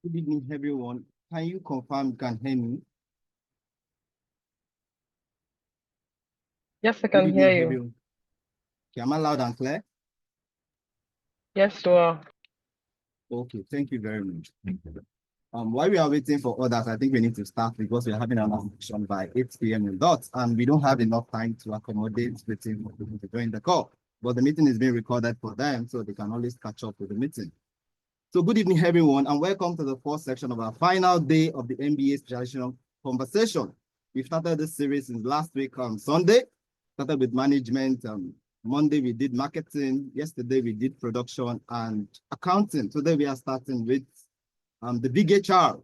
Good evening, everyone. Can you confirm you can hear me? Yes, I Good can hear evening, you. everyone. Okay, am I loud and clear? Yes, you are. Okay, thank you very much. While we are waiting for others, I think we need to start because we are having an session by 8 p.m. in dots, and we don't have enough time to accommodate waiting for people to join the call. But the meeting is being recorded for them, so they can always catch up with the meeting. So good evening, everyone, and welcome to the fourth section of our final day of the MBA Specialization conversation. We started this series since last week on Sunday, started with management. Monday, we did marketing. Yesterday, we did production and accounting. Today, we are starting with the big HR,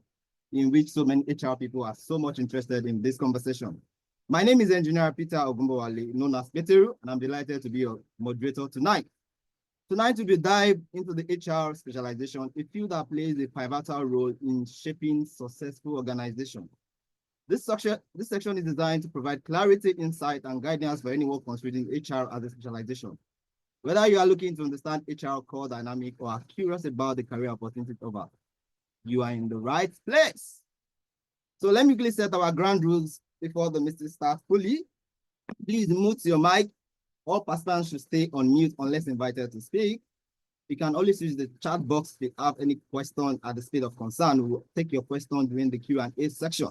in which so many HR people are so much interested in this conversation. My name is Engineer Peter Ogumbowale, known as Peteru, and I'm delighted to be your moderator tonight. Tonight, we will dive into the HR specialization, a field that plays a pivotal role in shaping successful organizations. This section is designed to provide clarity, insight, and guidance for anyone considering HR as a specialization. Whether you are looking to understand HR core dynamic or are curious about the career opportunities over, you are in the right place. So let me quickly set our ground rules before the meeting starts fully. Please mute your mic. All participants should stay on mute unless invited to speak. You can always use the chat box if you have any question at the state of concern. We will take your question during the Q&A section.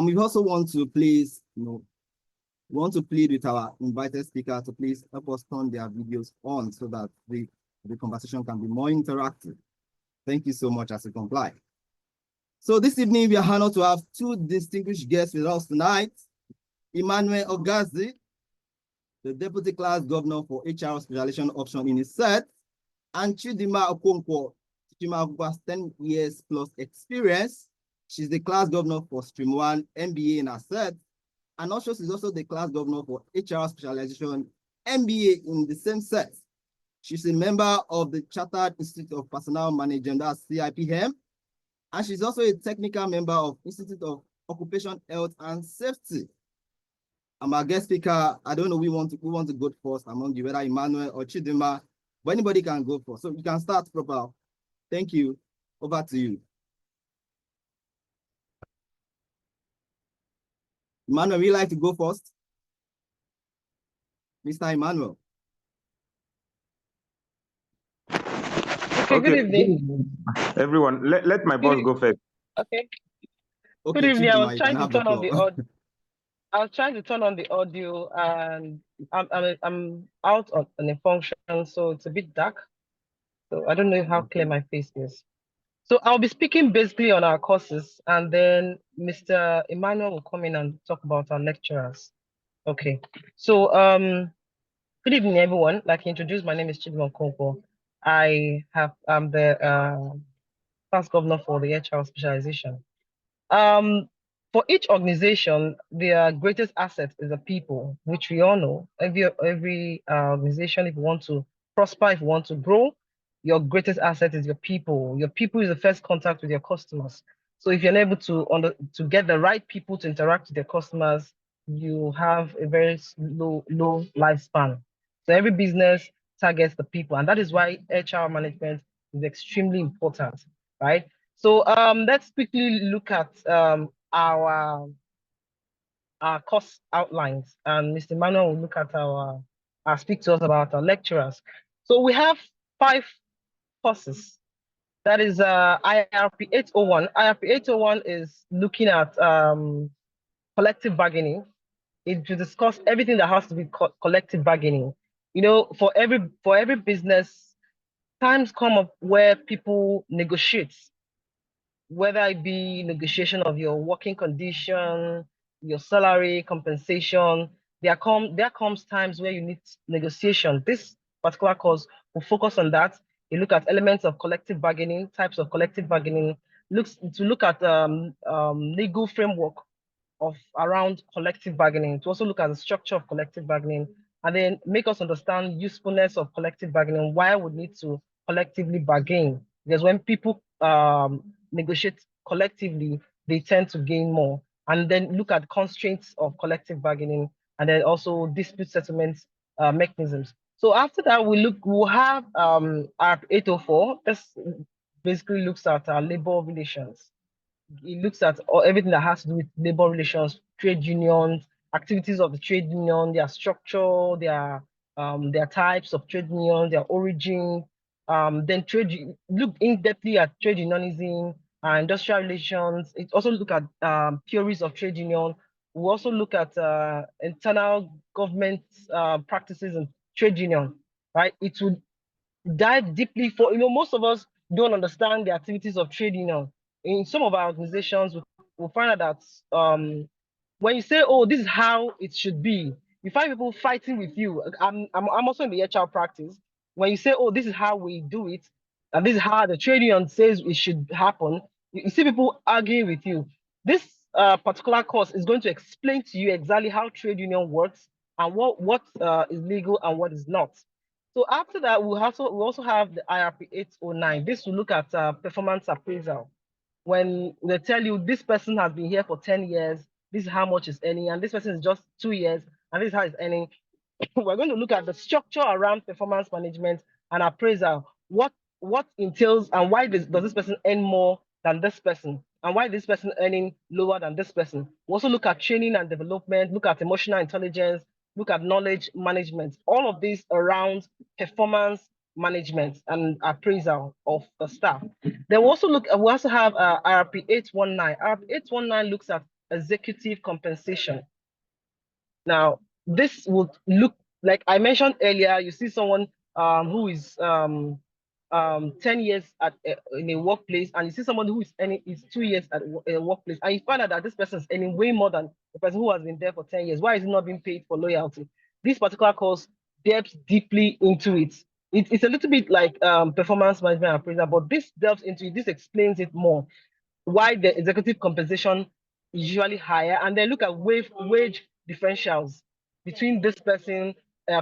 We also want to please, want to plead with our invited speaker to please help us turn their videos on so that the conversation can be more interactive. Thank you so much as you comply. So this evening, we are honored to have two distinguished guests with us tonight. Emmanuel Ogazi, the Deputy Class Governor for HR Specialization Option in his set, and Chidima Okonkwo. Chidima has 10 years plus experience. She's the Class Governor for Stream 1 MBA in her set, and also she's also the Class Governor for HR Specialization MBA in the same set. She's a member of the Chartered Institute of Personnel Management, that's CIPM, and she's also a technical member of Institute of Occupation Health and Safety. I'm our guest speaker. I don't know who want to go first among you, whether Emmanuel or Chidima, but anybody can go first. So you can start proper. Thank you. Over to you. Emmanuel, would you like to go first? Mr. Emmanuel. Okay, good evening. Everyone, let my boss go first. Okay. Okay, Good evening. Chidima, I was trying to turn on the audio. I was trying to turn on the audio, and I'm out on a function, so it's a bit dark. So I don't know how clear my face is. So I'll be speaking basically on our courses, and then Mr. Emmanuel will come in and talk about our lecturers. Okay. So good evening, everyone. Like I introduced, my name is Chidima Okonkwo. I'm the class governor for the HR specialization. For each organization, their greatest asset is the people, which we all know. Every organization, if you want to prosper, if you want to grow, your greatest asset is your people. Your people is the first contact with your customers. So if you're able to get the right people to interact with your customers, you have a very low lifespan. So every business targets the people, and that is why HR management is extremely important, right? So let's quickly look at our course outlines, and Mr. Manuel will look at speak to us about our lecturers. So we have 5 courses. That is IRP 801. IRP 801 is looking at collective bargaining. It will discuss everything that has to be collective bargaining. You know, for every business, times come up where people negotiate, whether it be negotiation of your working condition, your salary, compensation. There comes times where you need negotiation. This particular course will focus on that. You look at elements of collective bargaining, types of collective bargaining, look at legal framework of around collective bargaining, to also look at the structure of collective bargaining, and then make us understand usefulness of collective bargaining, why we need to collectively bargain. Because when people negotiate collectively, they tend to gain more. And then look at constraints of collective bargaining, and then also dispute settlement mechanisms. So after that, we'll have our 804. basically looks at labor relations. It looks at everything that has to do with labor relations, trade unions, activities of the trade union, their structure, their types of trade unions, their origin. Then look in depthly at trade unionism, industrial relations. It also look at theories of trade union. We also look at internal government practices and trade union. Right? It would dive deeply for most of us don't understand the activities of trade union. In some of our organizations, we'll find out that when you say, "Oh, this is how it should be," you find people fighting with you. I'm also in the HR practice. When you say, "Oh, this is how we do it," and this is how the trade union says it should happen, you see people arguing with you. This particular course is going to explain to you exactly how trade union works and what is legal and what is not. So after that, we also have the IRP 809. This will look at performance appraisal. When they tell you this person has been here for 10 years, this is how much is earning, and this person is just 2 years, and this is how it's earning. We're going to look at the structure around performance management and appraisal. What entails and why does this person earn more than this person? And why this person earning lower than this person? We also look at training and development, look at emotional intelligence, look at knowledge management, all of this around performance management and appraisal of the staff. Then we also have IRP 819. IRP 819 looks at executive compensation. Now, this would look like I mentioned earlier, you see someone who is 10 years in a workplace, and you see someone who is 2 years at a workplace, and you find out that this person is earning way more than the person who has been there for 10 years. Why is he not being paid for loyalty? This particular course delves deeply into it. It's a little bit like performance management appraisal, but this delves into it. This explains it more. Why the executive compensation is usually higher, and then look at wage differentials between this person,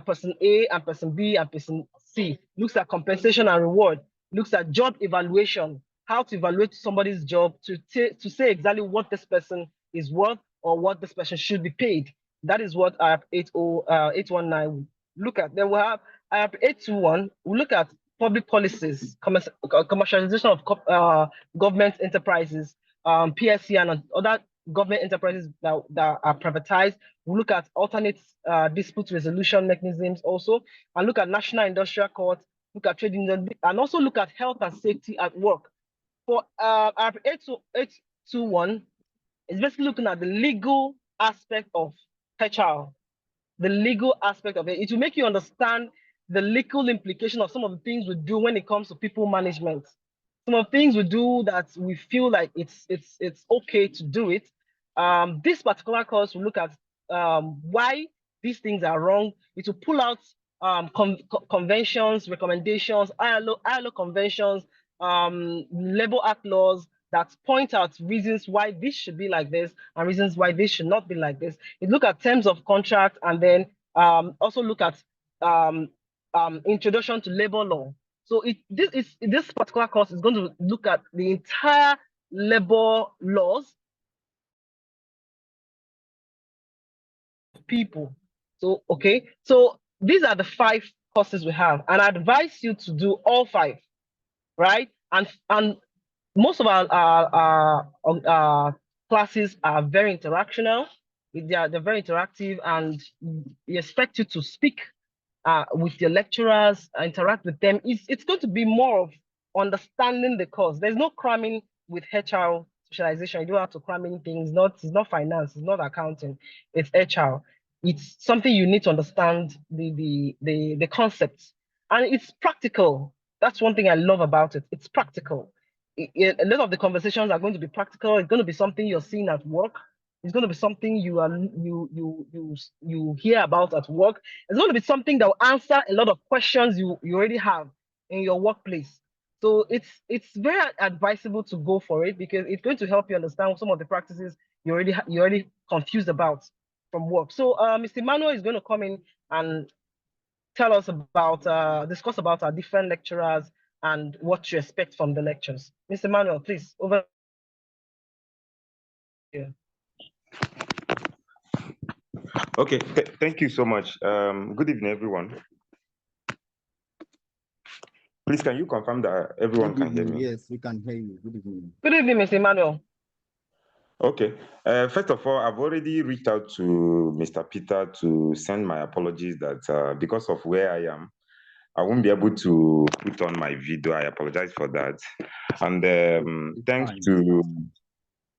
person A and person B and person C. Looks at compensation and reward. Looks at job evaluation, how to evaluate somebody's job to say exactly what this person is worth or what this person should be paid. That is what I have 819 look at. Then we have I have 821. We look at public policies, commercialization of government enterprises, PSC and other government enterprises that are privatized. We look at alternate dispute resolution mechanisms also, and look at national industrial court, look at trade union, and also look at health and safety at work. For our 821, it's basically looking at the legal aspect of HR, the legal aspect of it. It will make you understand the legal implication of some of the things we do when it comes to people management. Some of the things we do that we feel like it's okay to do it. This particular course will look at why these things are wrong. It will pull out conventions, recommendations, ILO conventions, Labor Act laws that point out reasons why this should be like this and reasons why this should not be like this. It look at terms of contract, and then also look at introduction to labor law. So this particular course is going to look at the entire labor laws people. So okay, so these are the 5 courses we have, and I advise you to do all 5, right? And most of our classes are very interactional. They're very interactive, and we expect you to speak with your lecturers, interact with them. It's going to be more of understanding the course. There's no cramming with HR specialization. You don't have to cram anything. It's not finance. It's not accounting. It's HR. It's something you need to understand the concepts, and it's practical. That's one thing I love about it. It's practical. A lot of the conversations are going to be practical. It's going to be something you're seeing at work. It's going to be something you hear about at work. It's going to be something that will answer a lot of questions you already have in your workplace. So it's very advisable to go for it, because it's going to help you understand some of the practices you're already confused about from work. So Mr. Manuel is going to come in and tell us about discuss about our different lecturers and what to expect from the lectures. Mr. Manuel, please, over here. Okay, thank you so much. Good evening, everyone. Please, can you confirm that everyone Good can hear evening. me? Yes, we can hear you. Good evening. Good evening, Mr. Emmanuel. Okay. First of all, I've already reached out to Mr. Peter to send my apologies that because of where I am, I won't be able to put on my video. I apologize for that. And It's thanks fine. to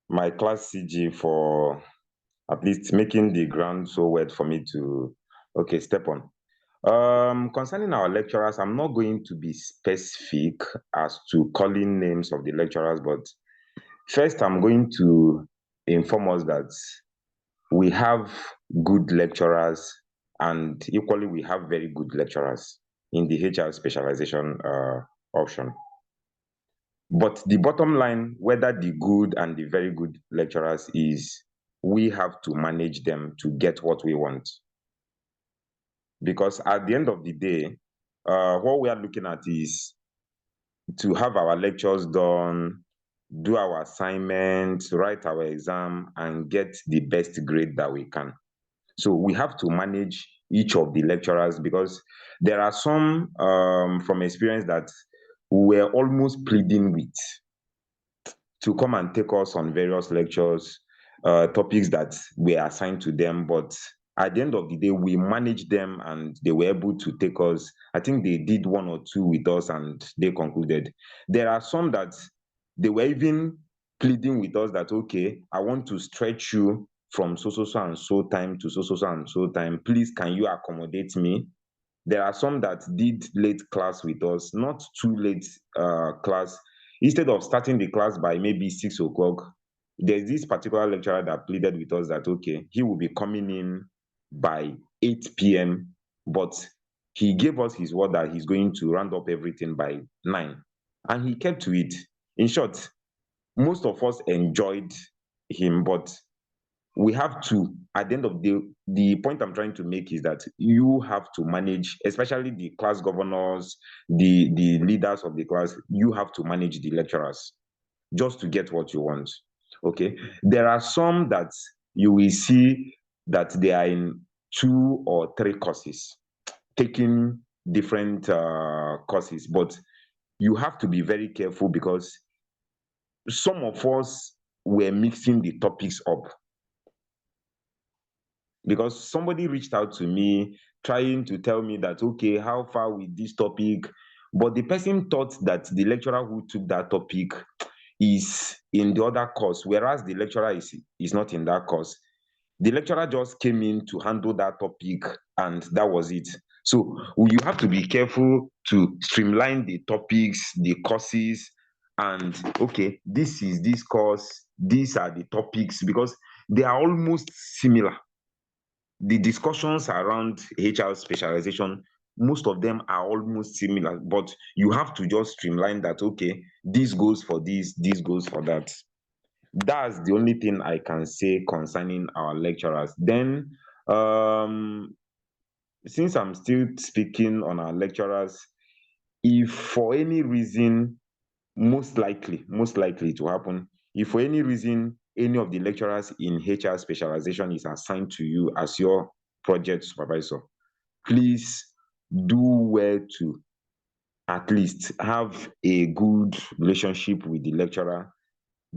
my class CG for at least making the ground so wet for me to, okay, step on. Concerning our lecturers, I'm not going to be specific as to calling names of the lecturers, but first I'm going to inform us that we have good lecturers and equally we have very good lecturers in the HR specialization option. But the bottom line, whether the good and the very good lecturers, is we have to manage them to get what we want. Because at the end of the day, what we are looking at is to have our lectures done, do our assignments, write our exam, and get the best grade that we can. So we have to manage each of the lecturers because there are some from experience that we're almost pleading with to come and take us on various lectures, topics that were assigned to them. But at the end of the day, we managed them and they were able to take us. I think they did one or two with us and they concluded. There are some that they were even pleading with us that, okay, I want to stretch you from so and so time to so and so time. Please, can you accommodate me? There are some that did late class with us, not too late class. Instead of starting the class by maybe 6 o'clock, there's this particular lecturer that pleaded with us that, okay, he will be coming in by 8 p.m., but he gave us his word that he's going to round up everything by 9. And he kept to it. In short, most of us enjoyed him, but we have to, at the end of the point I'm trying to make is that you have to manage, especially the class governors, the leaders of the class, you have to manage the lecturers just to get what you want. Okay. There are some that you will see that they are in 2 or 3 courses, taking different courses, but you have to be very careful because some of us were mixing the topics up. Because somebody reached out to me trying to tell me that, okay, how far with this topic? But the person thought that the lecturer who took that topic is in the other course, whereas the lecturer is not in that course. The lecturer just came in to handle that topic and that was it. So you have to be careful to streamline the topics, the courses, and okay, this is this course, these are the topics, because they are almost similar. The discussions around HR specialization, most of them are almost similar, but you have to just streamline that. Okay, this goes for this goes for that. That's the only thing I can say concerning our lecturers. Then, since I'm still speaking on our lecturers, if for any reason, most likely to happen, if for any reason any of the lecturers in HR specialization is assigned to you as your project supervisor, please do well to at least have a good relationship with the lecturer.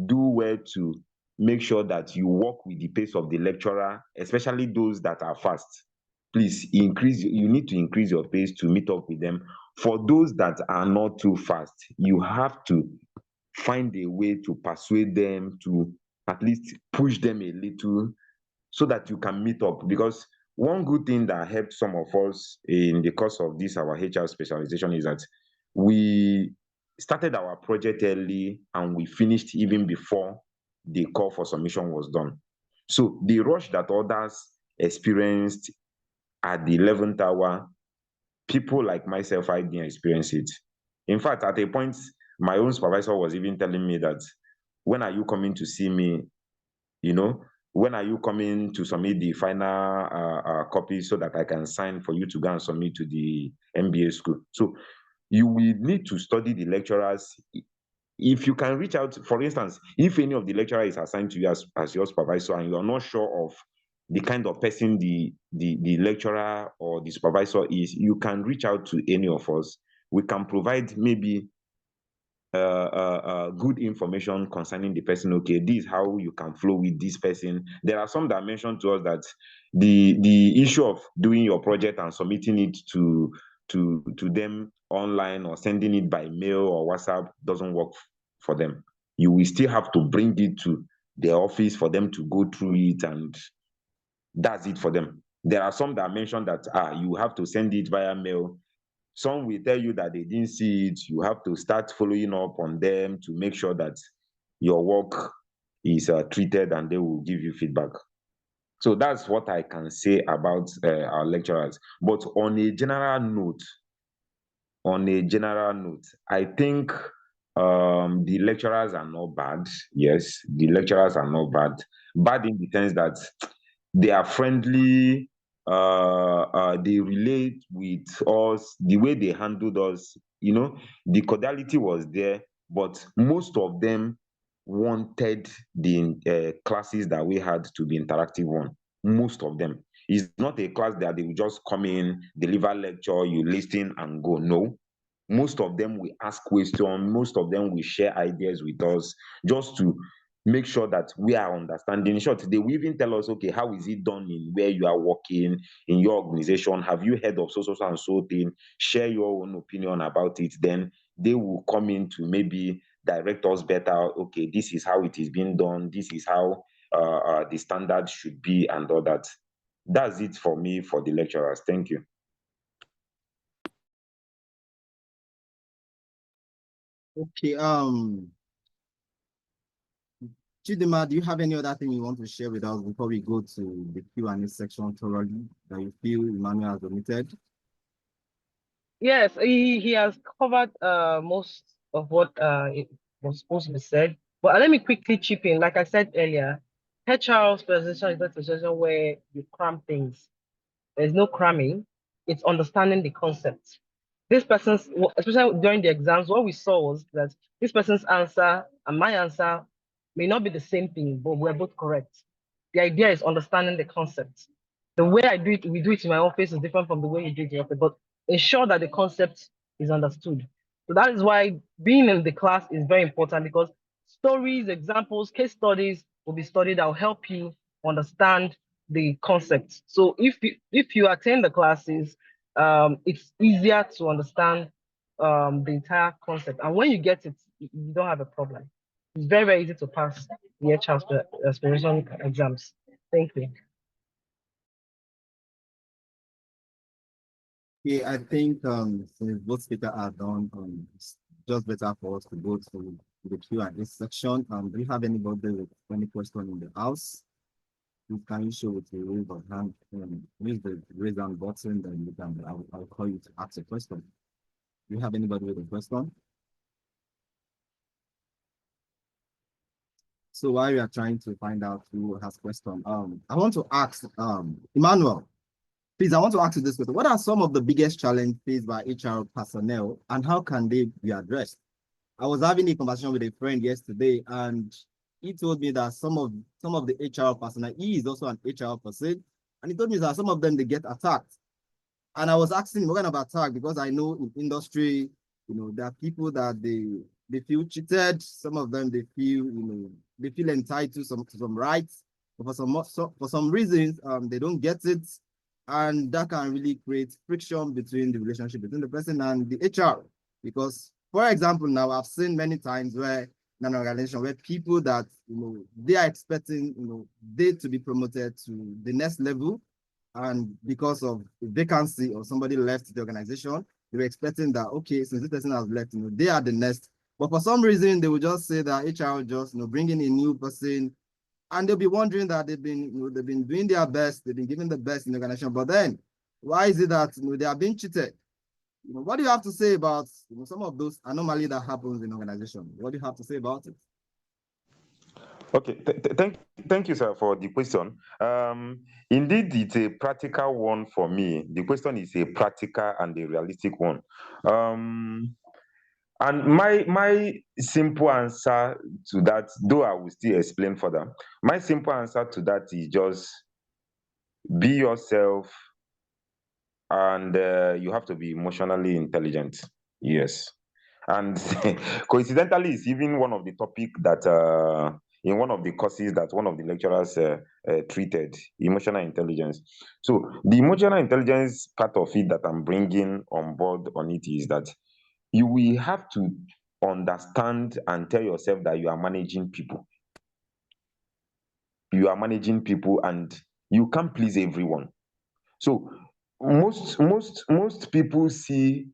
Do well to make sure that you work with the pace of the lecturer, especially those that are fast. Please you need to increase your pace to meet up with them. For those that are not too fast, you have to find a way to persuade them, to at least push them a little so that you can meet up. Because one good thing that helped some of us in the course of this our HR specialization is that we started our project early and we finished even before the call for submission was done. So the rush that others experienced at the 11th hour, people like myself, I didn't experience it. In fact, at a point, my own supervisor was even telling me that, when are you coming to see me? You know, when are you coming to submit the final copy so that I can sign for you to go and submit to the MBA school? So you will need to study the lecturers. If you can reach out, for instance, if any of the lecturer is assigned to you as your supervisor and you are not sure of the kind of person the lecturer or the supervisor is, you can reach out to any of us. we can provide maybe good information concerning the person. Okay, this is how you can flow with this person. There are some that mentioned to us that the issue of doing your project and submitting it to them online or sending it by mail or WhatsApp doesn't work for them. You will still have to bring it to their office for them to go through it, and that's it for them. There are some that mentioned that you have to send it via mail. Some will tell you that they didn't see it. You have to start following up on them to make sure that your work is treated, and they will give you feedback. So that's what I can say about our lecturers. But on a general note, I think the lecturers are not bad. Yes, the lecturers are not bad. Bad in the sense that they are friendly, they relate with us, the way they handled us, the cordiality was there, but most of them wanted the classes that we had to be interactive one. Most of them. It's not a class that they will just come in, deliver lecture, you listen and go. No. Most of them will ask questions, most of them will share ideas with us just to make sure that we are understanding. In short, they will even tell us, okay, how is it done in where you are working, in your organization? Have you heard of so and so thing? Share your own opinion about it. Then they will come in to maybe direct us better. Okay, this is how it is being done. This is how the standard should be, and all that. That's it for me for the lecturers. Thank you. Okay, Chidima, do you have any other thing you want to share with us before we go to the Q&A section thoroughly that you feel Emmanuel has omitted? Yes, he has covered most of what it was supposed to be said. But let me quickly chip in. Like I said earlier, HR specialization is not a specialization where you cram things. There's no cramming. It's understanding the concept. This person's, especially during the exams, what we saw was that this person's answer and my answer may not be the same thing, but we're both correct. The idea is understanding the concept. The way I do it, we do it in my office is different from the way you do it in your office, but ensure that the concept is understood. So that is why being in the class is very important, because stories, examples, case studies will be studied that will help you understand the concept. So if you attend the classes, it's easier to understand the entire concept. And when you get it, you don't have a problem. It's very, very easy to pass the HR aspiration exams. Thank you. Yeah, I think since both speakers are done, it's just better for us to go to the Q&A section. Do you have anybody with any question in the house? Please can you show with the raise of hand? Use the raise hand button, then you can. I'll call you to ask a question. Do you have anybody with a question? So while we are trying to find out who has question, I want to ask Emmanuel. Please, I want to ask you this question. What are some of the biggest challenges faced by HR personnel, and how can they be addressed? I was having a conversation with a friend yesterday, and he told me that some of the HR personnel, he is also an HR person, and he told me that some of them, they get attacked. And I was asking him, what kind of attack? Because I know in industry, there are people that they feel cheated. Some of them, they feel entitled to some rights, but for some reasons, they don't get it. And that can really create friction between the relationship between the person and the HR. Because, for example, now I've seen many times where in an organization where people that they are expecting they to be promoted to the next level, and because of vacancy or somebody left the organization, they were expecting that, okay, since this person has left, they are the next. But for some reason, they will just say that HR will just bring in a new person, and they'll be wondering that they've been doing their best, they've been giving the best in the organization, but then why is it that they are being cheated? What do you have to say about some of those anomalies that happens in organization? What do you have to say about it? Okay, thank you, sir, for the question. Indeed, it's a practical one for me. The question is a practical and a realistic one. And my simple answer to that, though I will still explain further, my simple answer to that is just be yourself, and you have to be emotionally intelligent. Yes. And coincidentally, it's even one of the topic that in one of the courses that one of the lecturers treated, emotional intelligence. So the emotional intelligence part of it that I'm bringing on board on it is that you will have to understand and tell yourself that you are managing people. You are managing people and you can't please everyone. So most people see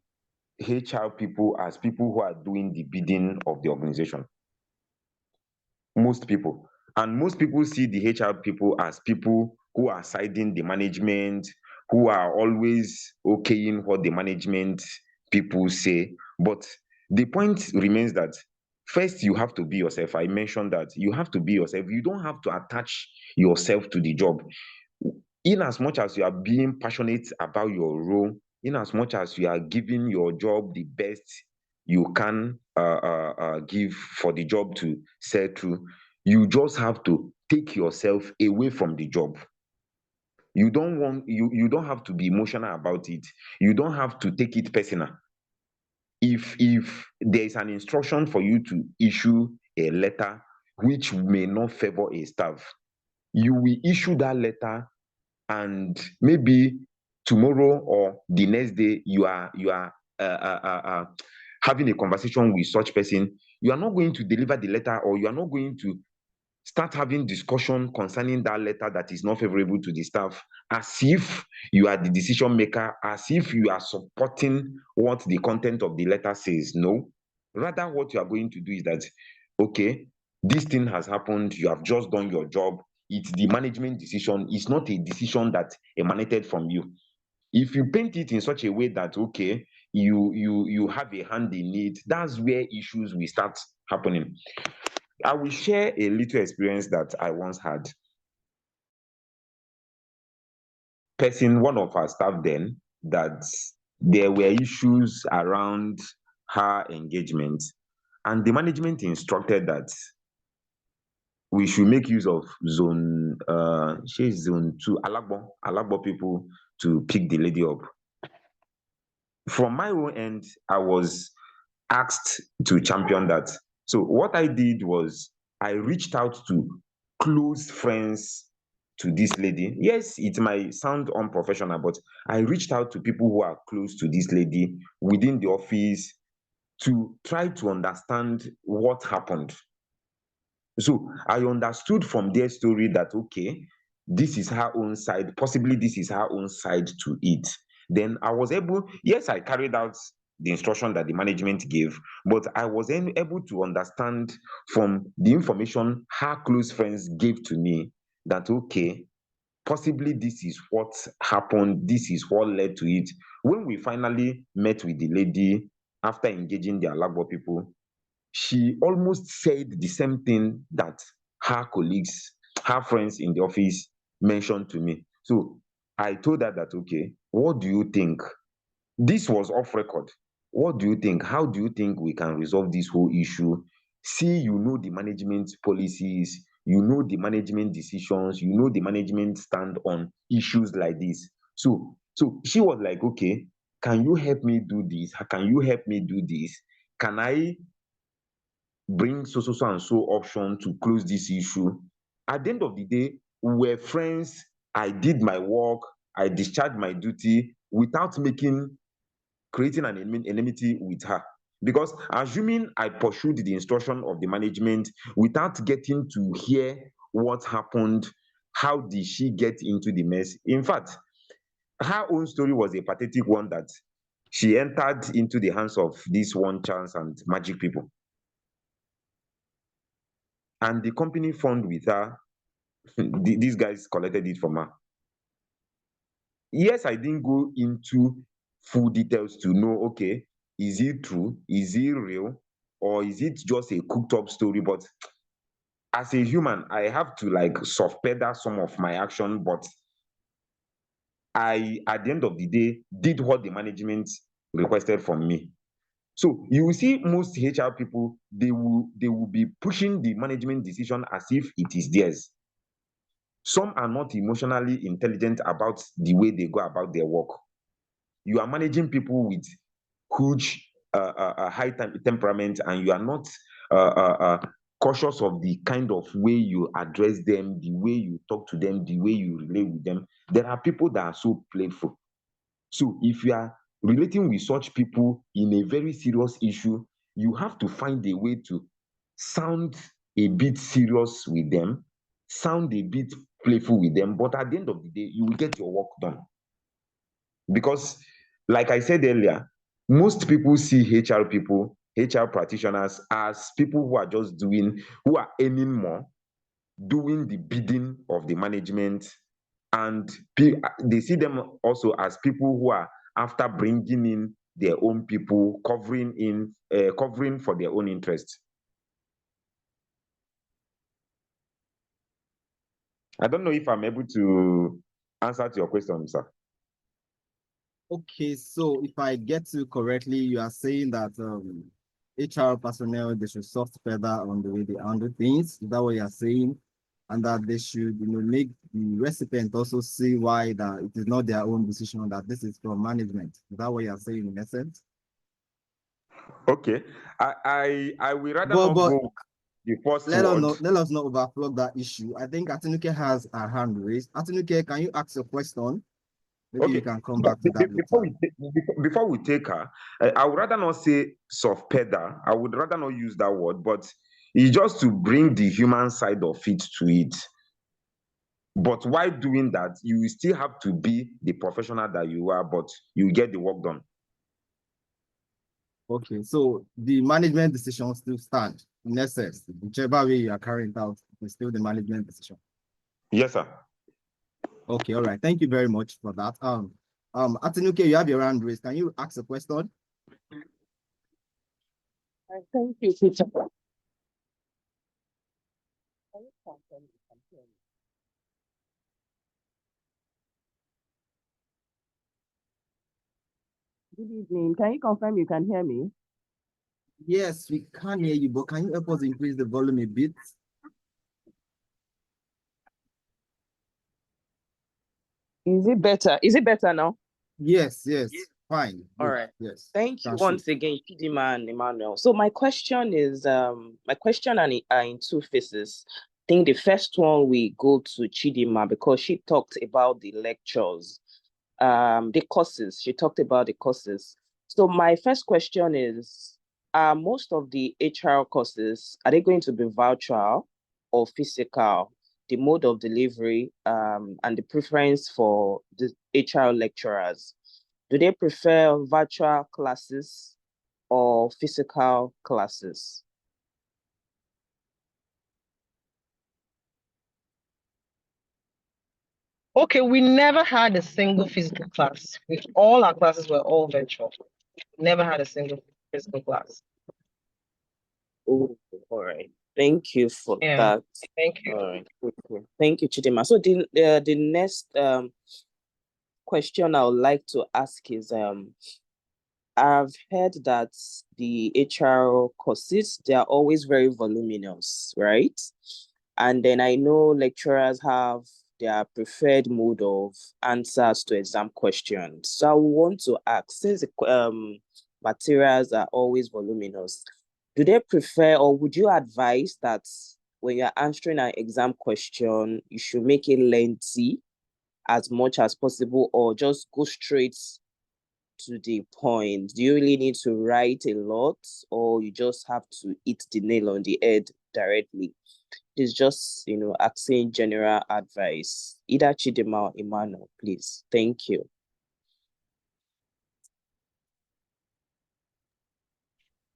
HR people as people who are doing the bidding of the organization. Most people. And most people see the HR people as people who are siding the management, who are always okaying what the management people say. But the point remains that first you have to be yourself. I mentioned that you have to be yourself. You don't have to attach yourself to the job. In as much as you are being passionate about your role, in as much as you are giving your job the best you can give for the job to sell through, you just have to take yourself away from the job. You don't have to be emotional about it. You don't have to take it personal. If there is an instruction for you to issue a letter which may not favor a staff, you will issue that letter, and maybe tomorrow or the next day you are having a conversation with such person. You are not going to deliver the letter, or you are not going to start having discussion concerning that letter that is not favorable to the staff, as if you are the decision maker, as if you are supporting what the content of the letter says. No, rather what you are going to do is that, okay, this thing has happened, you have just done your job, it's the management decision, it's not a decision that emanated from you. If you paint it in such a way that, okay, you have a hand in it, that's where issues will start happening. I will share a little experience that I once had. One of our staff then, that there were issues around her engagement, and the management instructed that we should make use of zone 2, Alagbo people, to pick the lady up. From my own end, I was asked to champion that. So what I did was I reached out to close friends to this lady. Yes, it might sound unprofessional, but I reached out to people who are close to this lady within the office to try to understand what happened. So I understood from their story that, okay, this is her own side, possibly this is her own side to it. Then I was able, yes, I carried out the instruction that the management gave, but I was then able to understand from the information her close friends gave to me that, okay, possibly this is what happened, this is what led to it. When we finally met with the lady after engaging the Alagbo people, she almost said the same thing that her colleagues, her friends in the office mentioned to me. So I told her that, okay, what do you think? This was off record. What do you think? How do you think we can resolve this whole issue? See, you know the management policies, you know the management decisions, you know the management stand on issues like this. So she was like, okay, can you help me do this? Can you help me do this? Can I bring so and so option to close this issue? At the end of the day, we were friends. I did my work, I discharged my duty without creating an enmity with her. Because assuming I pursued the instruction of the management without getting to hear what happened, how did she get into the mess? In fact, her own story was a pathetic one, that she entered into the hands of these one chance and magic people. And the company fund with her, these guys collected it from her. Yes, I didn't go into full details to know, okay, is it true? Is it real? Or is it just a cooked up story? But as a human, I have to like soft pedal some of my action, but I, at the end of the day, did what the management requested from me. So you will see most HR people, they will be pushing the management decision as if it is theirs. Some are not emotionally intelligent about the way they go about their work. You are managing people with huge a high temperament, and you are not cautious of the kind of way you address them, the way you talk to them, the way you relate with them. There are people that are so playful. So if you are relating with such people in a very serious issue, you have to find a way to sound a bit serious with them, sound a bit playful with them, but at the end of the day, you will get your work done. Because, like I said earlier, most people see HR people, HR practitioners, as people who are just who are earning more, doing the bidding of the management, and they see them also as people who are after bringing in their own people, covering for their own interests. I don't know if I'm able to answer to your question, sir. Okay, so if I get you correctly, you are saying that HR personnel, they should soft pedal on the way they handle things. Is that what you are saying? And that they should, make the recipient also see why that it is not their own decision, that this is from management. Is that what you are saying in essence? Okay, I will rather But not go the first let word. us not overflow that issue. I think Atinuke has a hand raised. Atinuke, can you ask a question? Maybe you can come back to that later. Before we take her, I would rather not say soft pedal. I would rather not use that word, but it's just to bring the human side of it to it. But while doing that, you still have to be the professional that you are, but you get the work done. Okay, so the management decision still stand in essence, whichever way you are carrying out, it's still the management decision. Yes, sir. Okay, all right. Thank you very much for that. Atinuke, you have your hand raised. Can you ask a question? Thank you, teacher. Good evening. Can you confirm you can hear me? Yes, we can hear you, but can you help us increase the volume a bit? Is it better? Is it better now? Yes, fine. All Good. right. Yes. Thank you once again, Chidima and Emmanuel. So my question is, my question are in two phases. I think the first one we go to Chidima because she talked about the lectures, the courses. She talked about the courses. So my first question is, most of the HR courses, are they going to be virtual or physical? The mode of delivery, and the preference for the HR lecturers. Do they prefer virtual classes or physical classes? Okay, we never had a single physical class. All our classes were all virtual. Never had a single physical class. Oh, all right. Thank you for that. Thank you. All right. Okay. Thank you, Chidima. So the next question I would like to ask is, I've heard that the HR courses, they are always very voluminous, right? And then I know lecturers have their preferred mode of answers to exam questions. So I want to ask, since the materials are always voluminous, do they prefer, or would you advise that when you're answering an exam question, you should make it lengthy as much as possible, or just go straight to the point? Do you really need to write a lot, or you just have to hit the nail on the head directly? It's just, asking general advice. Either Chidima or Emmanuel, please. Thank you.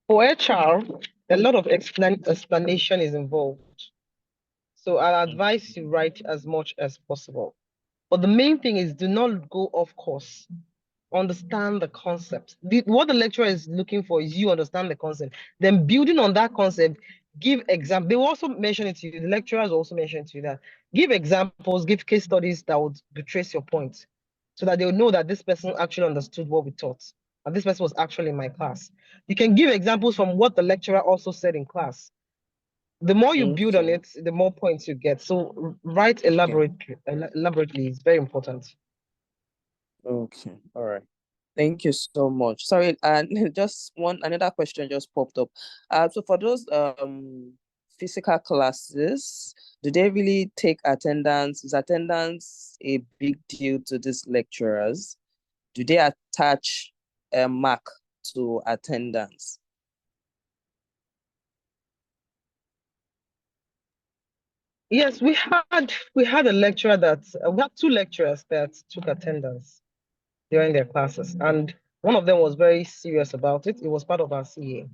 For HR, a lot of explanation is involved. So I'll advise you write as much as possible. But the main thing is, do not go off course. Understand the concept. What the lecturer is looking for is you understand the concept. Then building on that concept, give example. They will also mention it to you. The lecturers also mention to you that give examples, give case studies that would trace your point, so that they will know that this person actually understood what we taught, and this person was actually in my class. You can give examples from what the lecturer also said in class. The more you build on it, the more points you get. So write elaborately is very important. Okay, all right. Thank you so much. Sorry, and just another question just popped up. So for those physical classes, do they really take attendance? Is attendance a big deal to these lecturers? Do they attach a mark to attendance? Yes, we had a lecturer that we had two lecturers that took attendance during their classes, and one of them was very serious about it. It was part of our CA.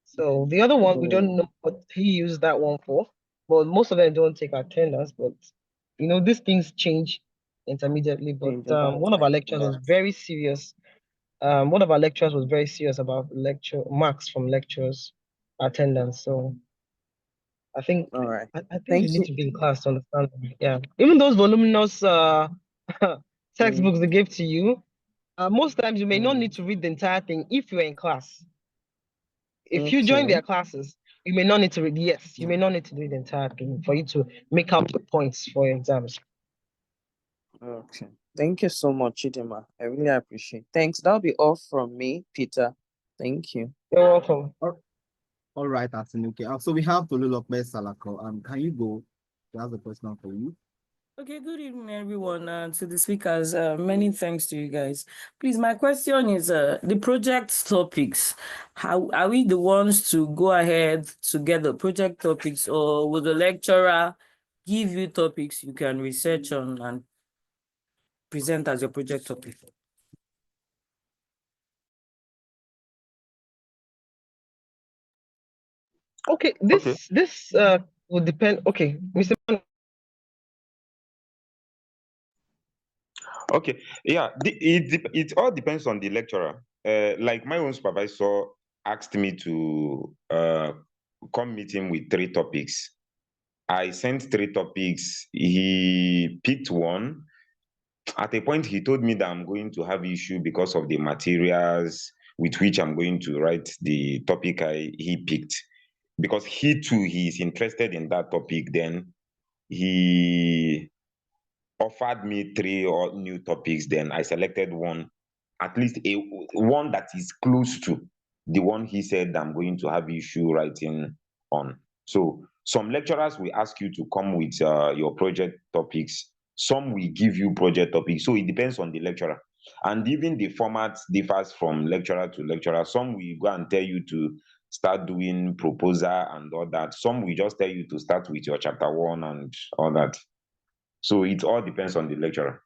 So the other one, we don't know what he used that one for, but most of them don't take attendance. But these things change intermediately. But one of our lecturers was very serious. One of our lecturers was very serious about lecture marks from lectures attendance. So I think All right. I think Thank you need you. to be in class to understand them. Yeah. Even those voluminous textbooks they gave to you, most times you may not need to read the entire thing if you're in class. If you join their classes, you may not need to read. Yes, you may not need to read the entire thing for you to make up the points for your exams. Okay. Thank you so much, Chidima. I really appreciate it. Thanks. That'll be all from me, Peter. Thank you. You're welcome. All right, Atinuke. So we have Tolulope Salako. Can you go? That's a question for you. Okay, good evening, everyone, to the speakers. Many thanks to you guys. Please, my question is the project topics. How are we the ones to go ahead to get the project topics, or will the lecturer give you topics you can research on and present as your project topic? Okay, this will depend. Okay, Mr. Okay, yeah, it all depends on the lecturer. Like my own supervisor asked me to come meet him with 3 topics. I sent 3 topics. He picked one. At a point, he told me that I'm going to have issue because of the materials with which I'm going to write the topic he picked. Because he too, he is interested in that topic. Then he offered me 3 new topics. Then I selected one, at least one that is close to the one he said I'm going to have issue writing on. So some lecturers will ask you to come with your project topics. Some will give you project topics. So it depends on the lecturer. And even the format differs from lecturer to lecturer. Some will go and tell you to start doing proposal and all that. Some will just tell you to start with your chapter 1 and all that. So it all depends on the lecturer.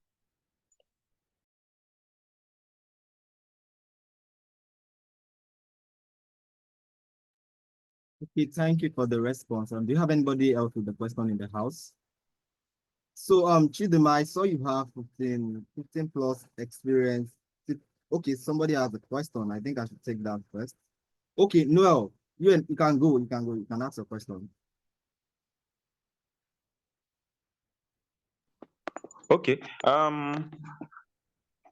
Okay, thank you for the response. Do you have anybody else with the question in the house? So, Chidima, I saw you have 15 plus experience. Okay, somebody has a question. I think I should take that first. Okay, Noel, you can go. You can ask your question. Okay.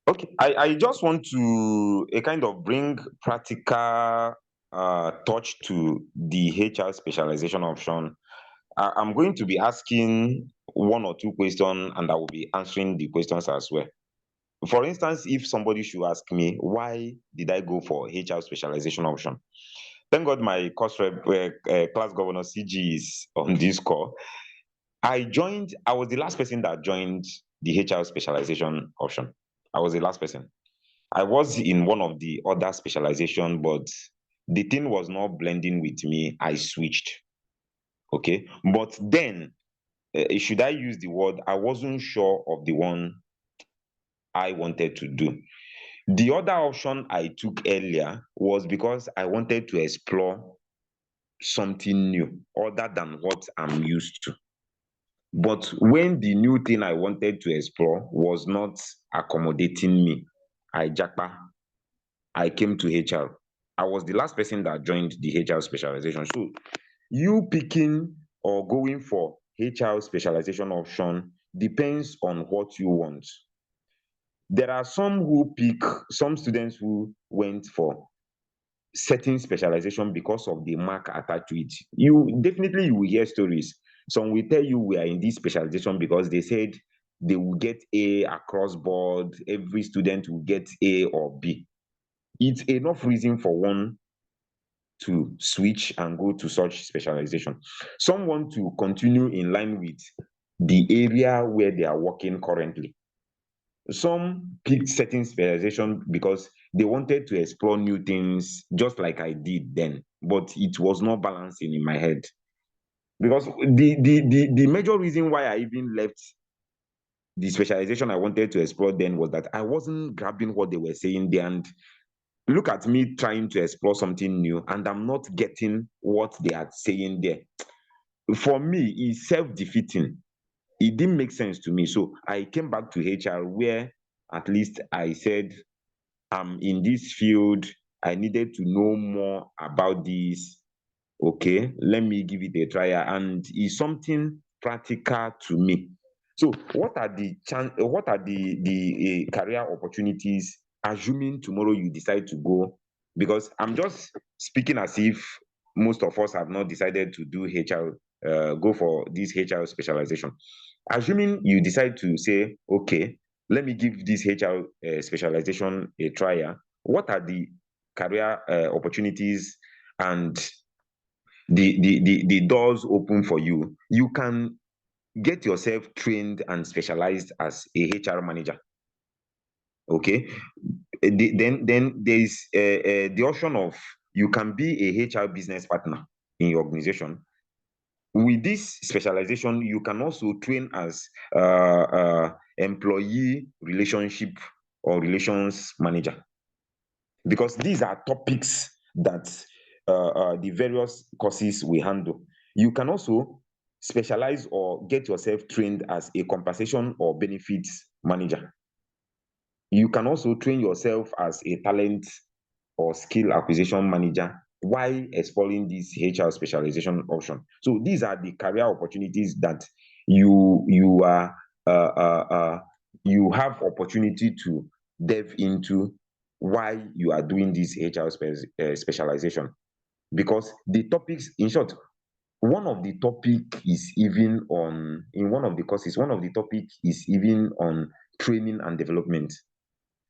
Okay. I just want to kind of bring practical touch to the HR specialization option. I'm going to be asking 1 or 2 questions, and I will be answering the questions as well. For instance, if somebody should ask me, why did I go for HR specialization option? Thank God my class governor CG is on this call. I was the last person that joined the HR specialization option. I was the last person. I was in one of the other specialization, but the thing was not blending with me. I switched. Okay. But then, should I use the word, I wasn't sure of the one I wanted to do. The other option I took earlier was because I wanted to explore something new other than what I'm used to. But when the new thing I wanted to explore was not accommodating me, I japa. I came to HR. I was the last person that joined the HR specialization. So you picking or going for HR specialization option depends on what you want. There are some students who went for certain specialization because of the mark attached to it. You will hear stories. Some will tell you we are in this specialization because they said they will get A across board, every student will get A or B. It's enough reason for one to switch and go to such specialization. Some want to continue in line with the area where they are working currently. Some picked certain specialization because they wanted to explore new things, just like I did then, but it was not balancing in my head. Because the major reason why I even left the specialization I wanted to explore then was that I wasn't grabbing what they were saying there. And look at me trying to explore something new, and I'm not getting what they are saying there. For me, it's self-defeating. It didn't make sense to me. So I came back to HR, where at least I said, I'm in this field. I needed to know more about this. Okay, let me give it a try. And it's something practical to me. So what are the career opportunities, assuming tomorrow you decide to go? Because I'm just speaking as if most of us have not decided to do HR, go for this HR specialization. Assuming you decide to say, okay, let me give this HR specialization a try. What are the career opportunities and the doors open for you? You can get yourself trained and specialized as a HR manager. Okay. Then there is the option of you can be a HR business partner in your organization. With this specialization, you can also train as employee relationship or relations manager, because these are topics that the various courses we handle. You can also specialize or get yourself trained as a compensation or benefits manager. You can also train yourself as a talent or skill acquisition manager while exploring this HR specialization option. So these are the career opportunities that you have opportunity to delve into while you are doing this HR specialization. Because the topics, in short, one of the topic is even on, in one of the courses, one of the topic is even on training and development.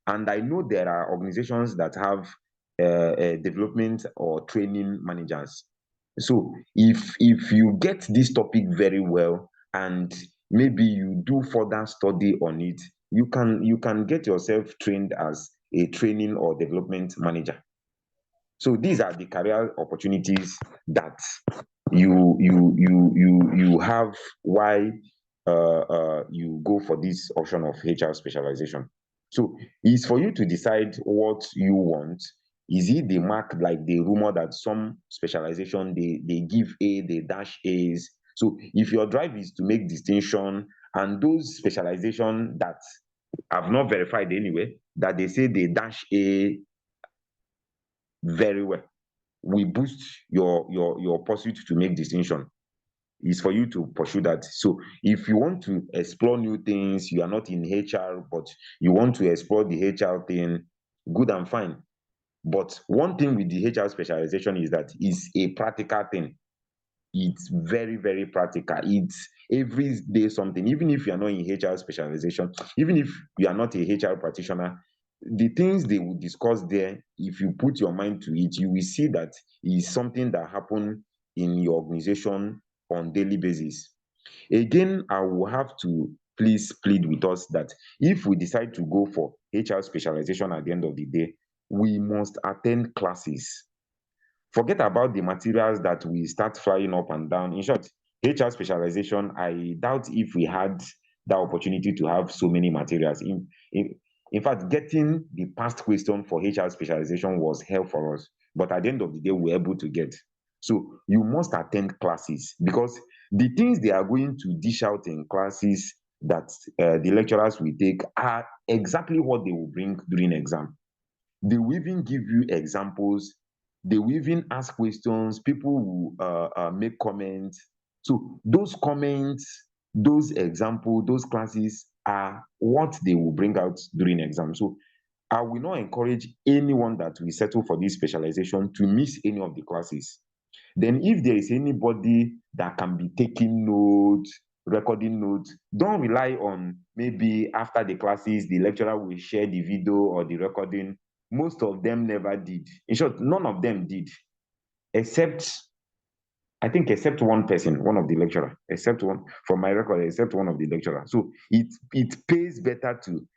And I know there are organizations that have development or training managers. So if you get this topic very well, and maybe you do further study on it, you can get yourself trained as a training or development manager. So these are the career opportunities that you have while you go for this option of HR specialization. So it's for you to decide what you want. Is it the mark, like the rumor that some specialization they give A, they dash A's? So if your drive is to make distinction, and those specialization that I've not verified anyway, that they say they dash A very well, we boost your pursuit to make distinction. Is for you to pursue that. So if you want to explore new things, you are not in HR, but you want to explore the HR thing, good and fine. But one thing with the HR specialization is that it's a practical thing. It's very, very practical. It's every day something. Even if you are not in HR specialization, even if you are not a HR practitioner, the things they will discuss there, if you put your mind to it, you will see that is something that happen in your organization on daily basis. Again, I will have to please plead with us that if we decide to go for HR specialization at the end of the day, we must attend classes. Forget about the materials that we start flying up and down. In short, HR specialization, I doubt if we had the opportunity to have so many materials. In fact, getting the past question for HR specialization was hell for us. But at the end of the day, we were able to get. So you must attend classes, because the things they are going to dish out in classes that the lecturers will take are exactly what they will bring during exam. They will even give you examples. They will even ask questions. People will make comments. So those comments, those examples, those classes are what they will bring out during exam. So I will not encourage anyone that will settle for this specialization to miss any of the classes. Then if there is anybody that can be taking notes, recording notes. Don't rely on maybe after the classes, the lecturer will share the video or the recording. Most of them never did. In short, none of them did, except, I think, except one person, one of the lecturer, except one, from my record, except one of the lecturer. So it pays better to,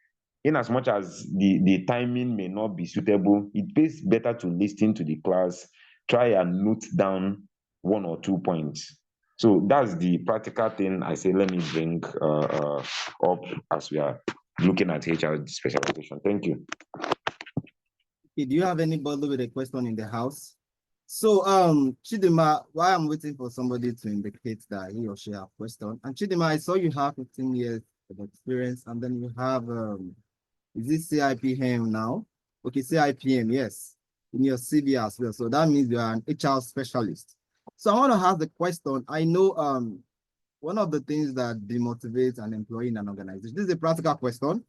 in as much as the timing may not be suitable, it pays better to listen to the class, try and note down 1 or 2 points. So that's the practical thing I say, let me bring up as we are looking at HR specialization. Thank you. Okay, do you have anybody with a question in the house? So, Chidima, while I'm waiting for somebody to indicate that he or she have question, and Chidima, I saw you have 15 years of experience, and then you have, is this CIPM now? Okay, CIPM, yes, in your CV as well. So that means you are an HR specialist. So I want to ask the question. I know one of the things that demotivates an employee in an organization, this is a practical question,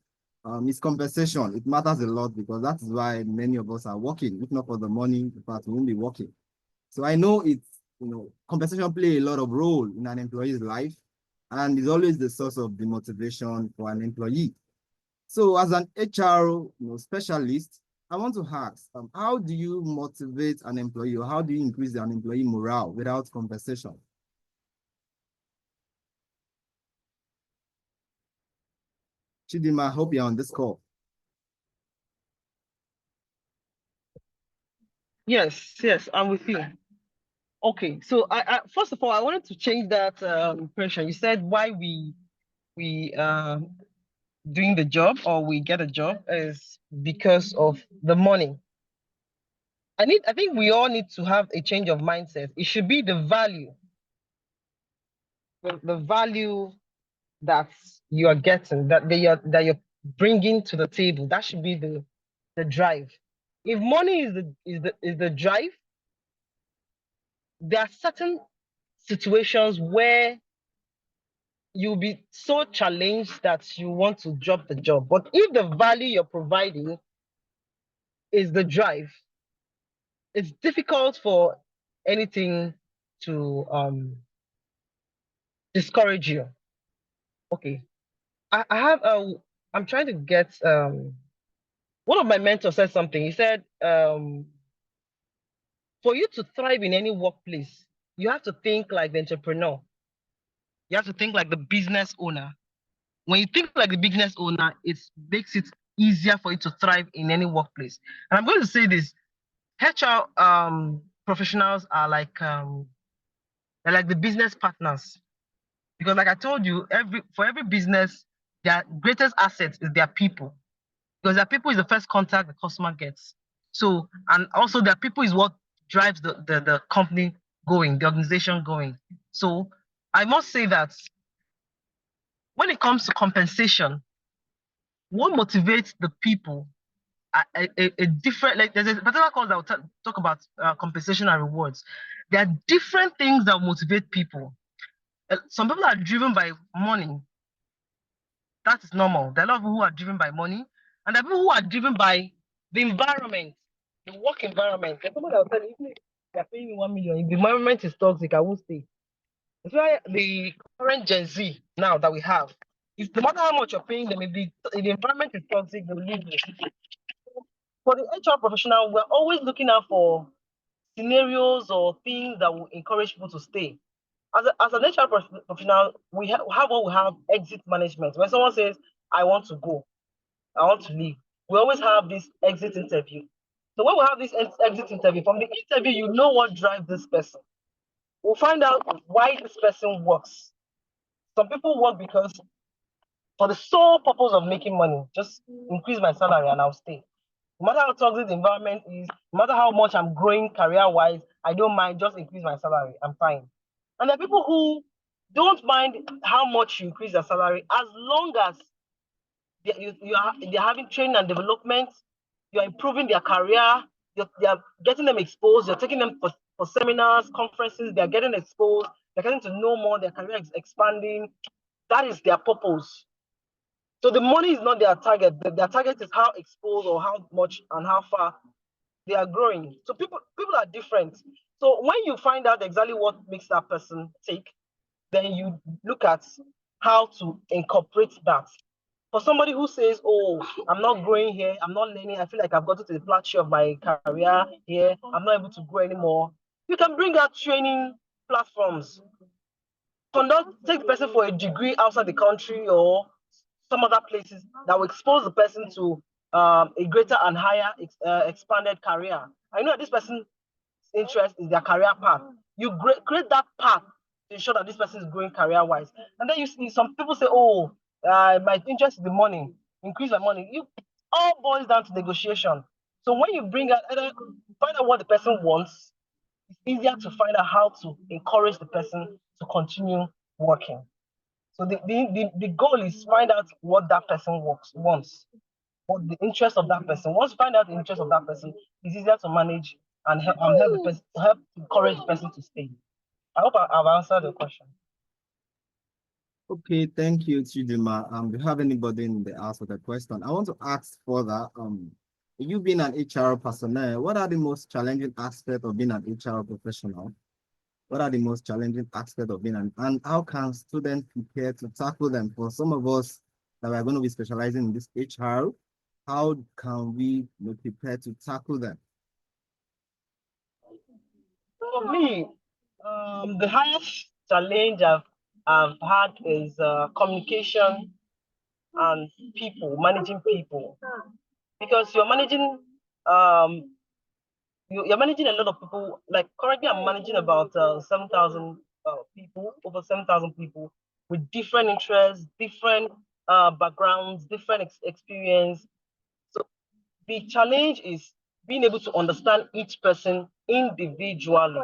is compensation. It matters a lot because that's why many of us are working. If not for the money, in fact, we won't be working. So I know it's, compensation play a lot of role in an employee's life, and is always the source of demotivation for an employee. So as an HR specialist, I want to ask, how do you motivate an employee, or how do you increase an employee morale without compensation? Chidima, I hope you're on this call. Yes, I'm with you. Okay, so I first of all, I wanted to change that impression. You said why we doing the job, or we get a job, is because of the money. I think we all need to have a change of mindset. It should be the value, the value that you are getting, that you're bringing to the table. That should be the drive. If money is the drive, there are certain situations where you'll be so challenged that you want to drop the job. But if the value you're providing is the drive, it's difficult for anything to discourage you. Okay. I have I'm trying to get one of my mentors said something. He said, for you to thrive in any workplace, you have to think like the entrepreneur. You have to think like the business owner. When you think like the business owner, it makes it easier for you to thrive in any workplace. And I'm going to say this: HR professionals are they're like the business partners, because, like I told you, for every business, their greatest asset is their people, because their people is the first contact the customer gets. So, and also their people is what drives the company going, the organization going. So I must say that when it comes to compensation, what motivates the people, a different, like there's a particular course that will talk about compensation and rewards. There are different things that motivate people. Some people are driven by money. That is normal. There are a lot of people who are driven by money, and there are people who are driven by the environment, the work environment. There's someone that will tell you, even if they're paying me 1 million, if the environment is toxic, I won't stay. That's why the current Gen Z now that we have, if no matter how much you're paying them, if the environment is toxic, they'll leave you. For the HR professional, we're always looking out for scenarios or things that will encourage people to stay. As an HR professional, we have what we have: exit management. When someone says, I want to go, I want to leave, we always have this exit interview. So when we have this exit interview, from the interview, you know what drives this person. We'll find out why this person works. Some people work because for the sole purpose of making money, just increase my salary and I'll stay. No matter how toxic the environment is, no matter how much I'm growing career-wise, I don't mind, just increase my salary. I'm fine. And there are people who don't mind how much you increase their salary, as long as they're having training and development, you're improving their career, you're getting them exposed, you're taking them for seminars, conferences, they're getting exposed, they're getting to know more, their career is expanding. That is their purpose. So the money is not their target. Their target is how exposed or how much and how far they are growing. So people are different. So when you find out exactly what makes that person tick, then you look at how to incorporate that. For somebody who says, oh, I'm not growing here, I'm not learning, I feel like I've gotten to the plateau of my career here, I'm not able to grow anymore, you can bring out training platforms. Take the person for a degree outside the country or some other places that will expose the person to a greater and higher expanded career. I know that this person's interest is their career path. You create that path to ensure that this person is growing career-wise. And then you see some people say, oh, my interest is the money, increase my money. You all boils down to negotiation. So when you find out what the person wants, it's easier to find out how to encourage the person to continue working. So the goal is find out what that person wants, what the interest of that person. Once you find out the interest of that person, it's easier to manage and help encourage the person to stay. I hope I've answered the question. Okay, thank you, Chidima. Do you have anybody in the house with a question? I want to ask further, you being an HR personnel, what are the most challenging aspects of being an HR professional? What are the most challenging aspects of being and how can students prepare to tackle them? For some of us that are going to be specializing in this HR, how can we prepare to tackle them? For me, the highest challenge I've had is communication and managing people, because you're managing you're managing a lot of people. Like currently, I'm managing about 7,000 people, over 7,000 people with different interests, different backgrounds, different experience. So the challenge is being able to understand each person individually.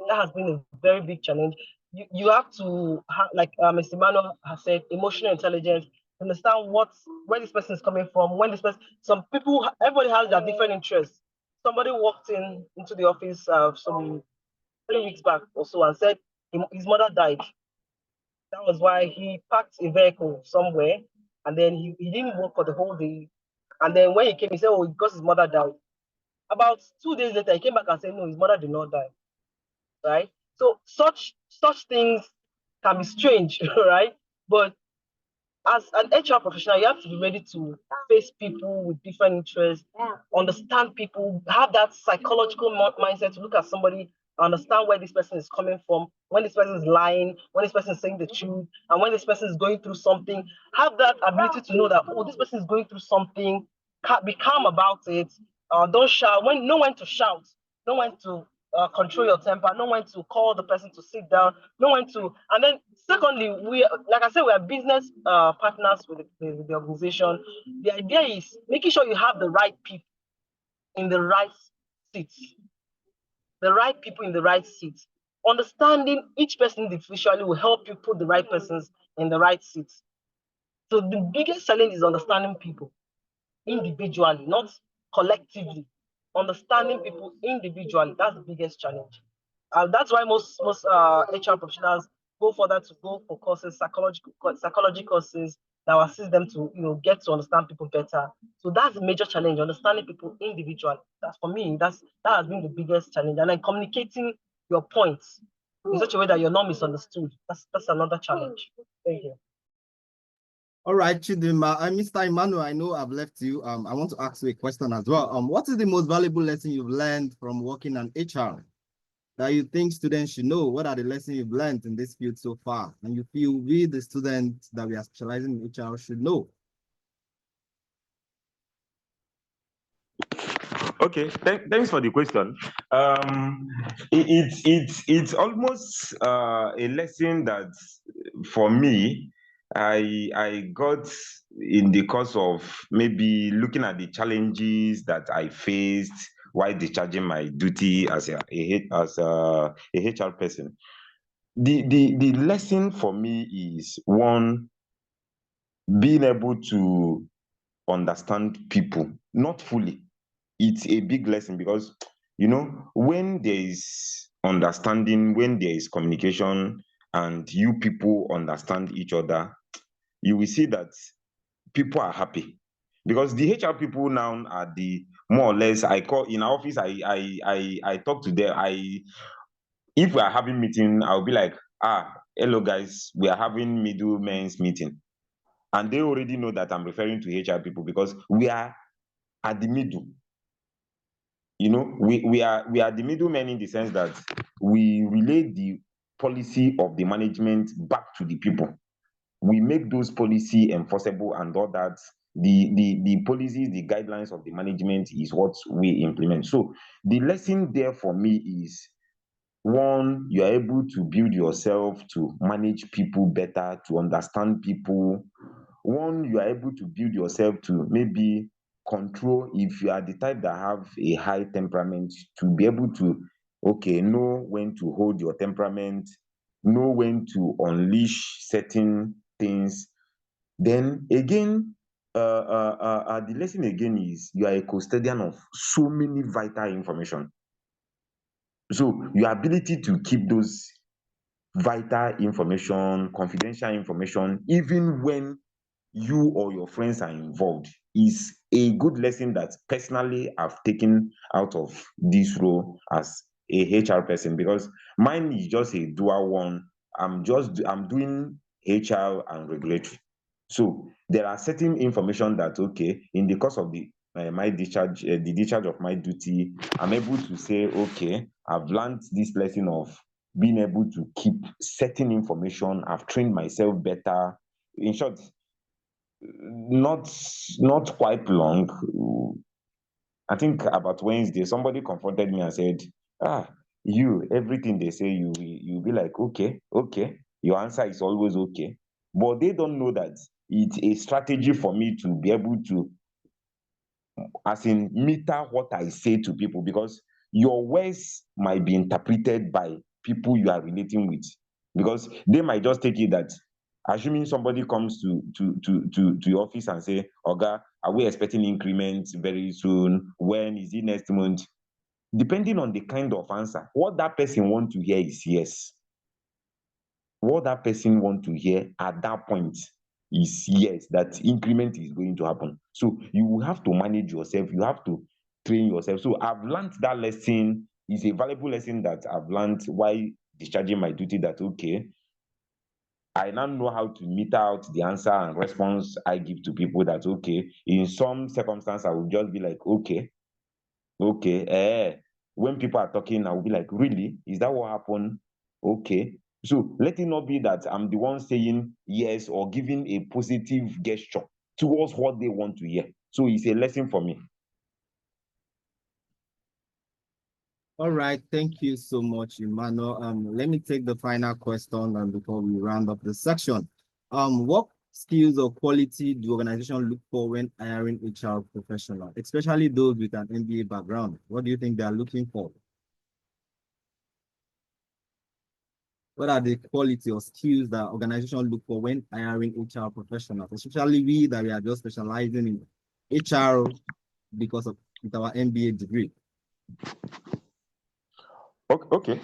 That has been a very big challenge. You have to have, like Mr. Manuel has said, emotional intelligence, understand where this person is coming from, when this person, some people, everybody has their different interests. Somebody walked into the office some 3 weeks back or so and said his mother died. That was why he parked a vehicle somewhere and then he didn't work for the whole day. And then when he came, he said, oh, because his mother died. About 2 days later, he came back and said, no, his mother did not die. Right? So such things can be strange, right? But as an HR professional, you have to be ready to face people with different interests, understand people, have that psychological mindset to look at somebody, understand where this person is coming from, when this person is lying, when this person is saying the truth, and when this person is going through something. Have that ability to know that, oh, this person is going through something, be calm about it. Don't shout, know when to shout, know when to control your temper, know when to call the person to sit down, know when to, and then secondly, like I said, we are business partners with the organization. The idea is making sure you have the right people in the right seats, Understanding each person individually will help you put the right persons in the right seats. So the biggest challenge is understanding people individually, not collectively. Understanding people individually, that's the biggest challenge. That's why most HR professionals go further to go for courses, psychology courses that will assist them to get to understand people better. So that's the major challenge, understanding people individually. That's for me, that has been the biggest challenge. And then communicating your points in such a way that you're not misunderstood. That's another challenge. Thank you. All right, Chidima. Mr. Emmanuel, I know I've left you. I want to ask you a question as well. What is the most valuable lesson you've learned from working on HR that you think students should know? What are the lessons you've learned in this field so far? And you feel we, the students that we are specializing in HR, should know? Okay, thanks for the question. It's almost a lesson that for me I got in the course of maybe looking at the challenges that I faced while discharging my duty as a HR person. The lesson for me is one, being able to understand people, not fully. It's a big lesson because when there is understanding, when there is communication, and you people understand each other, you will see that people are happy. Because the HR people now are the more or less, I call in our office, I talk to them. If we are having meeting, I'll be like, hello guys, we are having middlemen's meeting. And they already know that I'm referring to HR people because we are at the middle. You know, we are the middlemen in the sense that we relay the policy of the management back to the people. We make those policy enforceable and all that. The policies, the guidelines of the management is what we implement. So the lesson there for me is, one, you are able to build yourself to manage people better, to understand people. One, you are able to build yourself to maybe control, if you are the type that have a high temperament, to be able to, okay, know when to hold your temperament, know when to unleash certain things. Then again, the lesson again is you are a custodian of so many vital information. So your ability to keep those vital information, confidential information, even when you or your friends are involved, is a good lesson that personally I've taken out of this role as a HR person, because mine is just a dual one. I'm doing HR and regulatory. So there are certain information that, okay, in the course of the discharge of my duty, I'm able to say, okay, I've learned this lesson of being able to keep certain information. I've trained myself better. In short, not quite long. I think about Wednesday, somebody confronted me and said, you, everything they say, you be like, okay, your answer is always okay. But they don't know that it's a strategy for me to be able to, as in, meter what I say to people, because your words might be interpreted by people you are relating with, because they might just take it that, assuming somebody comes to your office and say, Oga, are we expecting increments very soon? When is it next month? Depending on the kind of answer, what that person want to hear is yes. What that person want to hear at that point is yes, that increment is going to happen. So you have to manage yourself, you have to train yourself. So I've learned that lesson. Is a valuable lesson that I've learned while discharging my duty, that okay, I now know how to meter out the answer and response I give to people, that okay, in some circumstance I will just be like, okay, when people are talking, I will be like, really? Is that what happened? Okay. So let it not be that I'm the one saying yes or giving a positive gesture towards what they want to hear. So it's a lesson for me. All right, thank you so much, Emmanuel. Let me take the final question before we round up the section. What skills or quality do organizations look for when hiring HR professional, especially those with an MBA background? What do you think they are looking for? What are the quality or skills that organizations look for when hiring HR professionals, especially we that we are just specializing in HR because of with our MBA degree? Okay.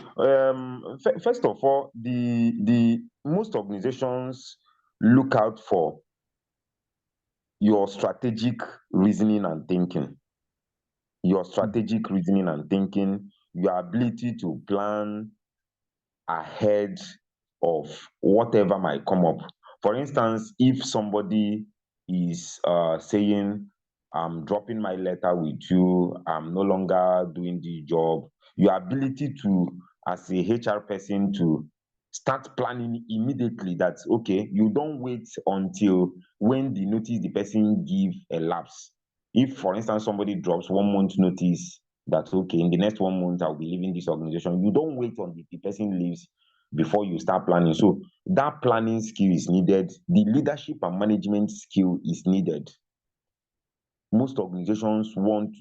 First of all, the most organizations look out for your strategic reasoning and thinking. Your strategic reasoning and thinking, your ability to plan ahead of whatever might come up. For instance, if somebody is saying, I'm dropping my letter with you, I'm no longer doing the job, your ability to, as a HR person, to start planning immediately, that okay, you don't wait until when the notice the person give elapse. If, for instance, somebody drops 1 month notice that okay, in the next 1 month I'll be leaving this organization, you don't wait until the person leaves before you start planning. So that planning skill is needed. The leadership and management skill is needed. Most organizations want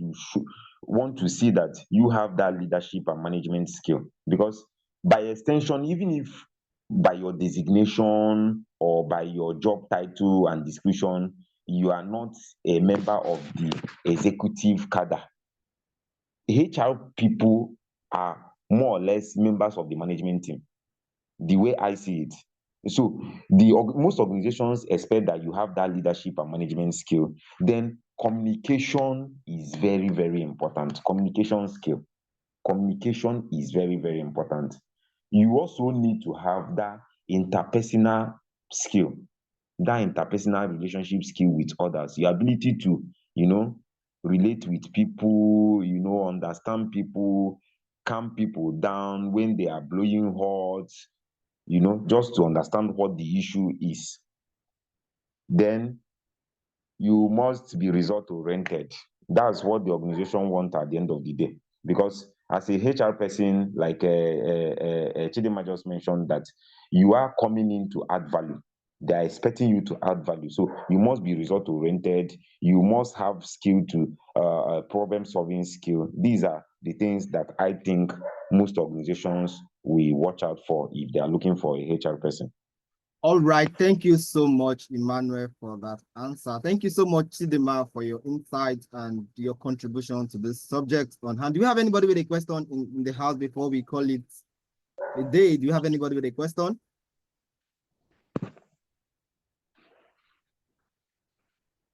to see that you have that leadership and management skill, because by extension, even if by your designation or by your job title and description, you are not a member of the executive cadre, HR people are more or less members of the management team, the way I see it. So most organizations expect that you have that leadership and management skill. Then communication is very, very important. Communication skill. Communication is very, very important. You also need to have that interpersonal skill, that interpersonal relationship skill with others, your ability to, relate with people, understand people, calm people down when they are blowing hot, just to understand what the issue is. Then you must be result oriented. That's what the organization wants at the end of the day. Because as a HR person, like Chidima just mentioned, that you are coming in to add value. They are expecting you to add value. So you must be result oriented. You must have skill to problem solving skill. These are the things that I think most organizations will watch out for if they are looking for a HR person. All right, thank you so much, Emmanuel, for that answer. Thank you so much, Chidima, for your insights and your contribution to this subject on hand. Do you have anybody with a question in the house before we call it a day? Do you have anybody with a question?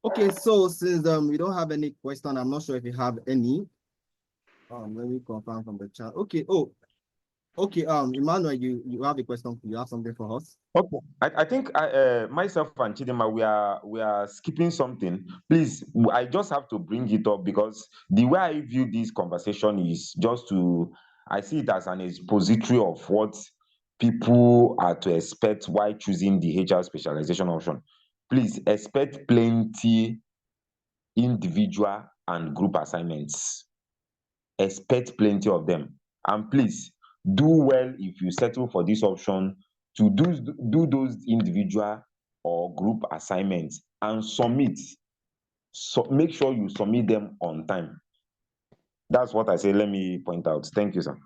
Okay, so since we don't have any question, I'm not sure if you have any. Let me confirm from the chat. Okay. Oh, okay. Emmanuel, you have a question. You have something for us? Okay, I think myself and Chidima, we are skipping something. Please, I just have to bring it up because the way I view this conversation is just I see it as an expository of what people are to expect while choosing the HR specialization option. Please expect plenty individual and group assignments. Expect plenty of them. And please do well if you settle for this option to do those individual or group assignments and submit. So make sure you submit them on time. That's what I say. Let me point out. Thank you, sir.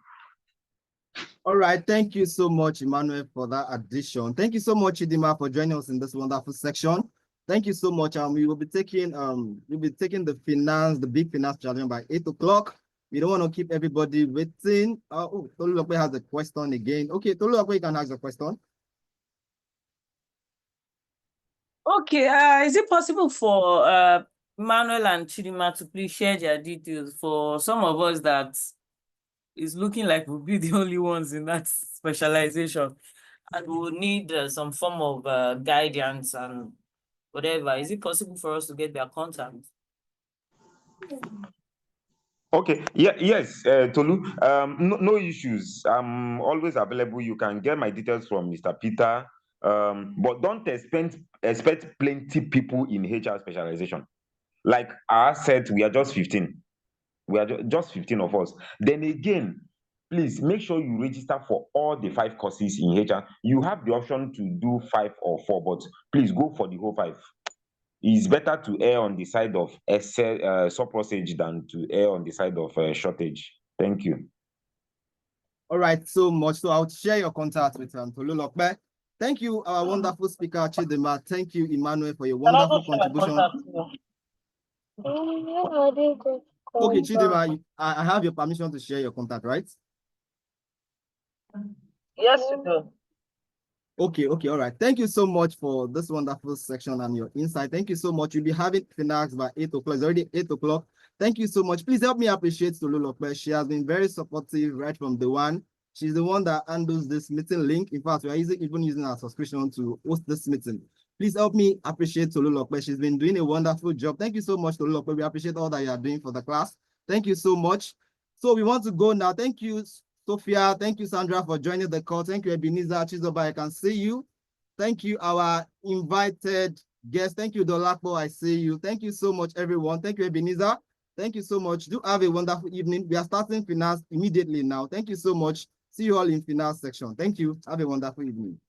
All right, thank you so much, Emmanuel, for that addition. Thank you so much, Chidima, for joining us in this wonderful section. Thank you so much. We will be taking the big finance challenge by 8 o'clock. We don't want to keep everybody waiting. Tolulope has a question again. Okay, Tolulope, you can ask a question. Okay, is it possible for Manuel and Chidima to please share their details for some of us that is looking like we'll be the only ones in that specialization and we'll need some form of guidance and whatever. Is it possible for us to get their contact? Okay, yeah, yes, Tolu, no issues. I'm always available. You can get my details from Mr. Peter, but don't expect plenty people in HR specialization. Like I said, we are just 15. We are just 15 of us. Then again, please make sure you register for all the 5 courses in HR. You have the option to do 5 or 4, but please go for the whole 5. It's better to err on the side of surplusage than to err on the side of shortage. Thank you. All right, so much. So I'll share your contact with Tolulope. Thank you, our wonderful speaker, Chidima. Thank you, Emmanuel, for your wonderful contribution. Okay, Chidima, I have your permission to share your contact, right? Yes, you do. Okay, all right. Thank you so much for this wonderful section and your insight. Thank you so much. We'll be having Finax by 8 o'clock. It's already 8 o'clock. Thank you so much. Please help me appreciate Tolulope. She has been very supportive right from the one. She's the one that handles this meeting link. In fact, we are even using our subscription to host this meeting. Please help me appreciate Tolulope. She's been doing a wonderful job. Thank you so much, Tolulope. We appreciate all that you are doing for the class. Thank you so much. So we want to go now. Thank you, Sophia. Thank you, Sandra, for joining the call. Thank you, Ebenezer Chizoba. I can see you. Thank you, our invited guest. Thank you, Dolapo. I see you. Thank you so much, everyone. Thank you, Ebenezer. Thank you so much. Do have a wonderful evening. We are starting finance immediately now. Thank you so much. See you all in finance section. Thank you. Have a wonderful evening.